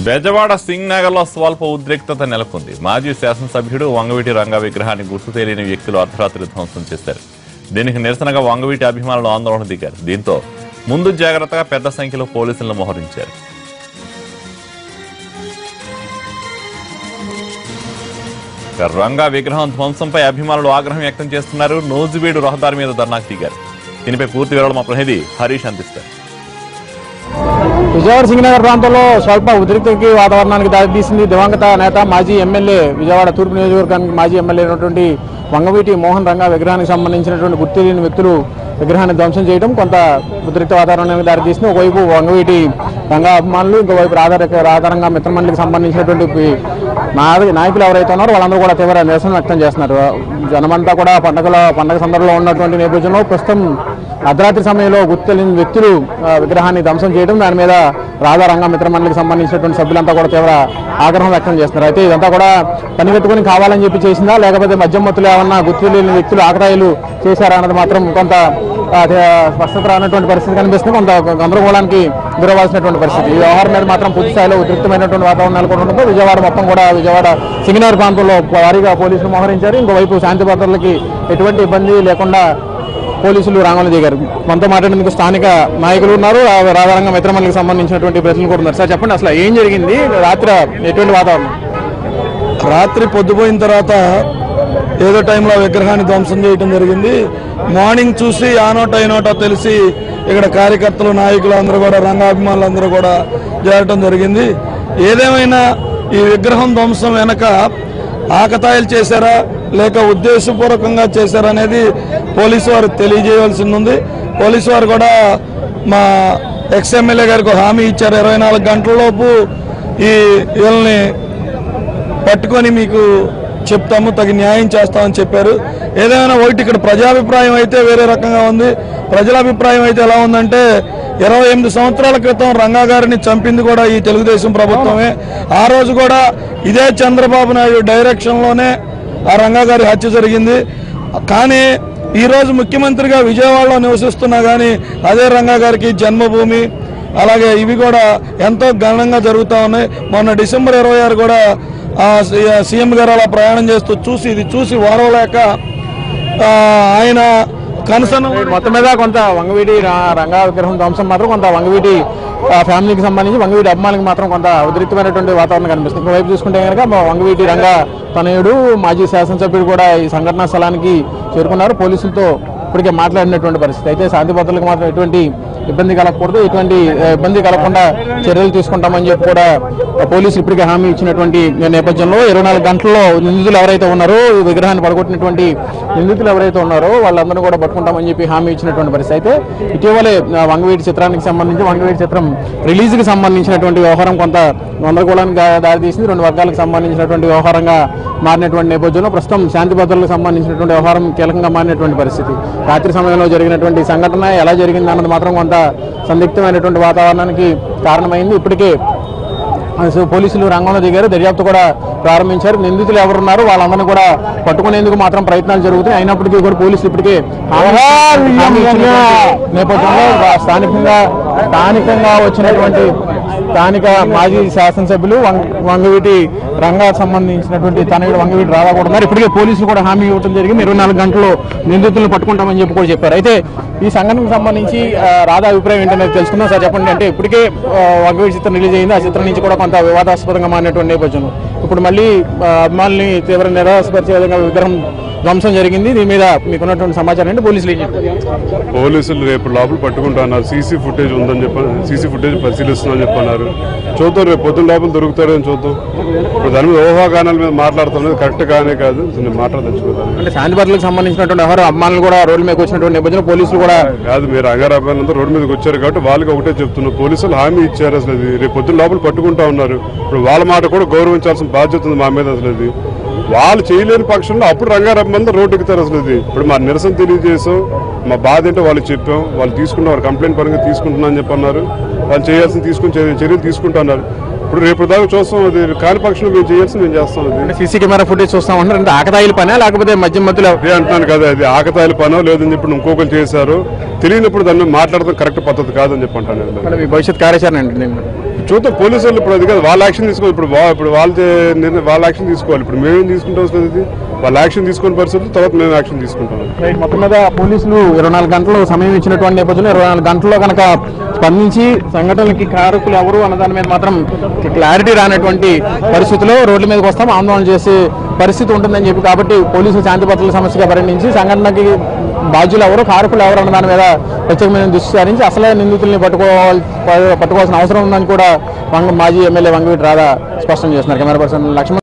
బెజవాడ సింగ్ నగర్లో స్వల్ప ఉద్రిక్తత నెలకొంది. మాజీ శాసనసభ్యుడు వంగవీటి రంగా విగ్రహాన్ని గుర్తు తెలియని వ్యక్తులు అర్ధరాత్రి ధ్వంసం చేశారు. దీనికి నిరసనగా వంగవీటి అభిమానులు ఆందోళన దిగారు. దీంతో ముందు జాగ్రత్తగా పెద్ద సంఖ్యలో పోలీసులను మోహరించారు. రంగా విగ్రహం ధ్వంసంపై అభిమానులు ఆగ్రహం వ్యక్తం చేస్తున్నారు. నోజువీడు రహదారి మీద ధర్నాకు దిగారు. దీనిపై పూర్తి వివరాలు మా ప్రతినిధి హరీష్ అందిస్తారు. విజయవాడ సింగనగర్ ప్రాంతంలో స్వల్ప ఉద్రిక్తకి వాతావరణానికి దారితీసింది. దివంగత నేత మాజీ ఎమ్మెల్యే విజయవాడ తూర్పు నియోజకవర్గానికి మాజీ ఎమ్మెల్యే అయినటువంటి వంగవీటి మోహన్ రంగా విగ్రహానికి సంబంధించినటువంటి గుర్తు తెలియని వ్యక్తులు విగ్రహాన్ని ధ్వంసం చేయడం కొంత ఉద్రిక్త వాతావరణానికి దారితీసింది. ఒకవైపు వంగవీటి రంగా అభిమానులు, ఇంకోవైపు రాధారంగా మిత్రమండలికి సంబంధించినటువంటి నాయకులు ఎవరైతే ఉన్నారో వాళ్ళందరూ కూడా తీవ్ర నిరసన వ్యక్తం చేస్తున్నారు. జనమంతా కూడా పండగ సందర్భంలో ఉన్నటువంటి నేపథ్యంలో ప్రస్తుతం అర్ధరాత్రి సమయంలో గుర్తు తెలియని వ్యక్తులు విగ్రహాన్ని ధ్వంసం చేయడం, దాని మీద రాధారంగ మిత్రమండలికి సంబంధించినటువంటి సభ్యులంతా కూడా తీవ్ర ఆగ్రహం వ్యక్తం చేస్తున్నారు. అయితే ఇదంతా కూడా పనిగట్టుకుని కావాలని చెప్పి చేసిందా, లేకపోతే మద్యం మత్తులు ఏమన్నా గుర్తు తెలియని వ్యక్తులు ఆకతాయిలు చేశారా అన్నది మాత్రం కొంత స్పష్టత రానటువంటి పరిస్థితి కనిపిస్తుంది. కొంత గందరగోళానికి గురవాల్సినటువంటి పరిస్థితి. ఈ వ్యవహారం మీద మాత్రం పూర్తి స్థాయిలో ఉద్రిక్తమైనటువంటి వాతావరణం నెలకొనడంతో విజయవాడ సింగనగర్ ప్రాంతంలో భారీగా పోలీసులు మోహరించారు. ఇంకోవైపు శాంతి భద్రతలకి ఎటువంటి ఇబ్బంది లేకుండా పోలీసులు రంగంలో దిగారు. మనతో మాట్లాడేందుకు స్థానిక నాయకులు ఉన్నారు, రాధారంగ మిత్రమండలికి సంబంధించినటువంటి ప్రజలు కూడా ఉన్నారు. సార్ చెప్పండి, అసలు ఏం జరిగింది? రాత్రి ఎటువంటి వాతావరణం? రాత్రి పొద్దుపోయిన తర్వాత ఏదో టైంలో విగ్రహాన్ని ధ్వంసం చేయడం జరిగింది. మార్నింగ్ చూసి ఆ నోటో తెలిసి ఇక్కడ కార్యకర్తలు, నాయకులు అందరూ కూడా, రంగాభిమానులు అందరూ కూడా జరగటం జరిగింది. ఏదేమైనా ఈ విగ్రహం ధ్వంసం వెనక ఆకతాయిలు చేశారా లేక ఉద్దేశపూర్వకంగా చేశారా అనేది పోలీసు వారు తెలియజేయవలసి ఉంది. పోలీసు వారు కూడా మా ఎక్స్ఎమ్మెల్యే గారికి హామీ ఇచ్చారు, 24 గంటలలోపు ఈ వీళ్ళని పట్టుకొని మీకు చెప్తాము, తగిన న్యాయం చేస్తామని చెప్పారు. ఏదైనా ఒకటి ఇక్కడ ప్రజాభిప్రాయం అయితే వేరే రకంగా ఉంది. ప్రజల అభిప్రాయం అయితే ఎలా ఉందంటే 28 సంవత్సరాల క్రితం రంగా గారిని చంపింది కూడా ఈ తెలుగుదేశం ప్రభుత్వమే. ఆ రోజు కూడా ఇదే చంద్రబాబు నాయుడు డైరెక్షన్లోనే ఆ రంగా గారి హత్య జరిగింది. కానీ ఈరోజు ముఖ్యమంత్రిగా విజయవాడలో నివసిస్తున్నా కానీ అదే రంగా గారికి జన్మభూమి, అలాగే ఇవి కూడా ఎంతో ఘనంగా జరుగుతూ ఉన్నాయి. మొన్న డిసెంబర్ 26 కూడా సీఎం గారు అలా ప్రయాణం చేస్తూ ఇది చూసి వారవలేక ఆయన కనసన మొత్తం మీద కొంత వంగవీటి రంగా విగ్రహం ధ్వంసం మాత్రం కొంత వంగవీటి ఫ్యామిలీకి సంబంధించి వంగవీటి అభిమానులకు మాత్రం కొంత ఉద్రిక్తమైనటువంటి వాతావరణం కనిపిస్తుంది. ఇంకోవైపు చూసుకుంటే కనుక వంగవీటి రంగా తనయుడు మాజీ శాసనసభ్యుడు కూడా ఈ సంఘటనా స్థలానికి చేరుకున్నారు. పోలీసులతో ఇప్పటికే మాట్లాడినటువంటి పరిస్థితి. అయితే శాంతి భద్రతలకు మాత్రం ఎటువంటి ఇబ్బంది కలగకూడదు, ఎటువంటి ఇబ్బంది కలగకుండా చర్యలు తీసుకుంటామని చెప్పి కూడా పోలీసులు ఇప్పటికే హామీ ఇచ్చినటువంటి నేపథ్యంలో 24 గంటల్లో నిందితులు ఎవరైతే ఉన్నారో, విగ్రహాన్ని పడగొట్టినటువంటి నిందితులు ఎవరైతే ఉన్నారో వాళ్ళందరూ కూడా పట్టుకుంటామని చెప్పి హామీ ఇచ్చినటువంటి పరిస్థితి. అయితే ఇటీవలే వంగవీటి చిత్రానికి సంబంధించి వంగవీటి చిత్రం రిలీజ్కి సంబంధించినటువంటి వ్యవహారం కొంత గందరగోళానికి దారితీసింది. 2 వర్గాలకు సంబంధించినటువంటి వ్యవహారంగా మారినటువంటి నేపథ్యంలో ప్రస్తుతం శాంతి భద్రతలకు సంబంధించినటువంటి వ్యవహారం కీలకంగా మారినటువంటి పరిస్థితి. రాత్రి సమయంలో జరిగినటువంటి సంఘటన ఎలా జరిగింది అన్నది మాత్రం కొంత సందిగ్ధమైనటువంటి వాతావరణానికి కారణమైంది. ఇప్పటికే పోలీసులు రంగంలో దిగారు, దర్యాప్తు కూడా ప్రారంభించారు. నిందితులు ఎవరున్నారు వాళ్ళందరినీ కూడా పట్టుకునేందుకు మాత్రం ప్రయత్నాలు జరుగుతాయి. అయినప్పటికీ కూడా పోలీసులు ఇప్పటికే నేపథ్యంలో స్థానికంగా వచ్చినటువంటి స్థానిక మాజీ శాసనసభ్యులు వంగవీటి రంగా సంబంధించినటువంటి తనయుడు వంగవీటి రాధా కూడా ఉన్నారు. ఇప్పటికే పోలీసులు కూడా హామీ ఇవ్వడం జరిగింది, 24 గంటల్లో నిందితులను పట్టుకుంటామని చెప్పి కూడా చెప్పారు. అయితే ఈ సంఘటనకు సంబంధించి రాధా అభిప్రాయం ఏంటనేది తెలుసుకుందాం. సార్ చెప్పండి, అంటే ఇప్పటికే వంగవీటి చిత్రం రిలీజ్ అయింది, ఆ చిత్రం నుంచి కూడా కొంత వివాదాస్పదంగా మారినటువంటి నేపథ్యంలో ఇప్పుడు మళ్ళీ అభిమానుల్ని తీవ్ర నిరాశపరిచే విధంగా విగ్రహం ధ్వంసం జరిగింది. దీని మీద మీకున్నటువంటి సమాచారం అంటే పోలీసులు రేపు లోపల పట్టుకుంటున్నారు. సీసీ ఫుటేజ్ ఉందని చెప్పారు, సీసీ ఫుటేజ్ పరిశీలిస్తున్నామని చెప్పన్నారు. చూద్దాం, రేపు పొద్దున్న లోపల దొరుకుతారని చూద్దాం. ఇప్పుడు దాని మీద ఊహాగానాల మీద మాట్లాడుతున్నది కరెక్ట్ కానే కాదు, నేను మాట్లాడదలుచుకోవాలి. అంటే శాంతి భద్రతలకు సంబంధించినటువంటి ఎవరు అభిమానులు కూడా రోడ్ల మీద వచ్చినటువంటి నేపథ్యంలో పోలీసులు కూడా కాదు, మీరు రంగారావు అభిమానులంతా రోడ్డు మీదకి వచ్చారు కాబట్టి వాళ్ళకి ఒకటే చెప్తున్నారు. పోలీసులు హామీ ఇచ్చారు, అసలు రేపు పొద్దున్న లోపల పట్టుకుంటా ఉన్నారు. ఇప్పుడు వాళ్ళ మాట కూడా గౌరవించాల్సిన బాధ్యత ఉంది మా మీద. అసలు వాళ్ళు చేయలేని పక్షంలో అప్పుడు రంగారావు మంది రోడ్డు ఎక్కుతారు. అసలు ఇప్పుడు మా నిరసన తెలియజేసాం, మా బాధ ఏంటో వాళ్ళు చెప్పాం. వాళ్ళు తీసుకున్నారు, కంప్లైంట్ పరంగా తీసుకుంటున్నా అని చెప్పన్నారు. వాళ్ళు చేయాల్సింది తీసుకుని చర్యలు తీసుకుంటున్నారు. ఇప్పుడు రేపు దాకా చూస్తాం, అది కాని పక్షంలో మేము చేయాల్సింది మేము చేస్తాం. అది సీసీ కెమెరా ఫుటేజ్ చూస్తా ఉంటారు, అంటే ఆకతాయిల పనా లేకపోతే మధ్యలో అదే అంటున్నాను కదా, అది ఆకతాయిల పనో లేదని ఇప్పుడు ఇంకొకరు చేశారు తెలియనప్పుడు దాన్ని మాట్లాడడం కరెక్ట్ పద్ధతి కాదని చెప్పి అంటాను. భవిష్యత్ కార్యాచరణ చూద్దాం పోలీసులు ఇప్పుడు అది కాదు వాళ్ళ యాక్షన్ తీసుకోవాలి. ఇప్పుడు వాళ్ళ యాక్షన్ తీసుకోవాలి. ఇప్పుడు మేమేం తీసుకుంటాం అసలు ఇది వాళ్ళ యాక్షన్ తీసుకునే పరిస్థితులు తర్వాత మేము యాక్షన్ తీసుకుంటాం. మొత్తం మీద పోలీసులు 24 గంటలు సమయం ఇచ్చినటువంటి నేపథ్యంలో 24 గంటల్లో కనుక స్పందించి సంఘటనలకి కారకులు ఎవరు అన్న దాని మీద మాత్రం క్లారిటీ రానటువంటి పరిస్థితిలో రోడ్ల మీదకి వస్తాం, ఆందోళన చేసే పరిస్థితి ఉంటుందని చెప్పి కాబట్టి పోలీసులు శాంతి భద్రతల సమస్యగా పరిగణించి సంఘటనకి బాధ్యులు ఎవరు కారకులు ఎవరు అన్న దాని మీద ప్రత్యేకమైన దృష్టి సారించి అసలే నిందితుల్ని పట్టుకోవాల్సిన అవసరం ఉందని కూడా మాజీ ఎమ్మెల్యే వంగవీటి రాధా స్పష్టం చేస్తున్నారు. Camera person Laxman.